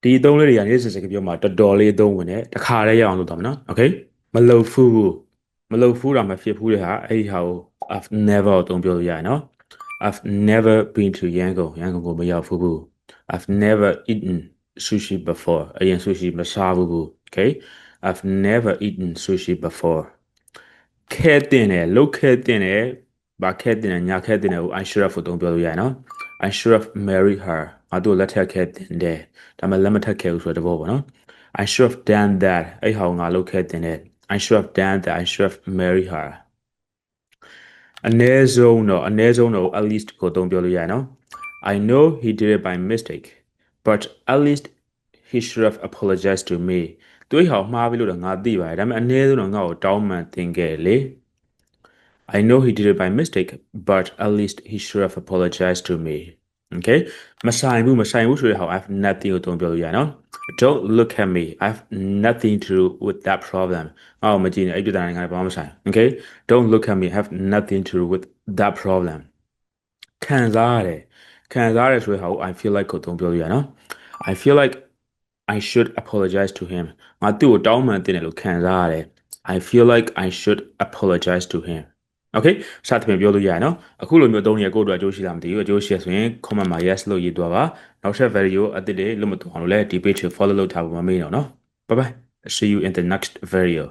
ဒီအသုံးလေးတွေကနေ့စဉ်စကားပြောမှာတော်တော်လေးအသုံးဝင်တယ်တစ်ခါတည်းရအောင်လုပ်သွားမယ်နော် okay မလုပ်ဖူးတာမဖြစ်ဖူးတဲ့ဟာအဲ့ဒီဟာကို I've never အသုံးပြောလို့ရတယ်နော် I've never been to Yangon ကိုမရောက်ဖူးဘူး I've never eaten sushi before အရင် sushi မစားဘူး okay I've never eaten sushi before ခဲတင်တယ်လုတ်ခဲတင်တယ်ဘာခဲတင်တယ်ညာခဲတင်တယ်ကို I should have အသုံးပြောလို့ရတယ်နော် I should have married her ငါတို့လက်ထက်ခဲတင်တယ်ဒါမှလက်မထက်ခဲဘူးဆိုတဲ့ဘောပေါ့နော် I should have done that အဲ့ဟာကိုငါလုပ်ခဲတင်တယ် I should have done that I should have married her အနည်းဆုံးတော့ at least ကိုအသုံးပြောလို့ရတယ်နော် I know he did it by mistake but at least he should have apologized to me သူ့ဟောမှားပြီလို့တော့ငါသိပါတယ်ဒါပေမဲ့အနည်းဆုံးတော့ငါ့ကိုတောင်းပန်သင်ခဲ့လေ I know he did it by mistake but at least he should have apologized to me okay မဆိုင်ဘူးဆိုတဲ့ဟော I have nothing ကိုအသုံးပြောလို့ရတယ်နော် Don't look at me I have nothing to do with that problem အော်မကြည့်နဲ့အဲ့ဒီတိုင်းငါဘာမှမဆိုင် okay Don't look at me I have nothing to do with that problem ခံစားရတယ်ဆိုတဲ့ဟာကို I feel like ကိုအသုံးပြောလို့ရတယ်နော် I feel like I should apologize to him ငါသူ့ကိုတောင်းပန်တင်တယ်လို့ခံစားရတယ် I feel like I should apologize to him okay စသဖြင့်ပြောလို့ရတယ်နော်အခုလိုမျိုးသုံးရကိုတို့အကျိုးရှိလားမသိဘူးအကျိုးရှိရဆိုရင် comment မှာ yes လို့ရေးသွားပါနောက်ထပ် video အသစ်တွေလွတ်မသွားအောင်လို့လည်းဒီ page ကို follow လုပ်ထားဖို့မမေ့တော့နော် bye bye see you in the next video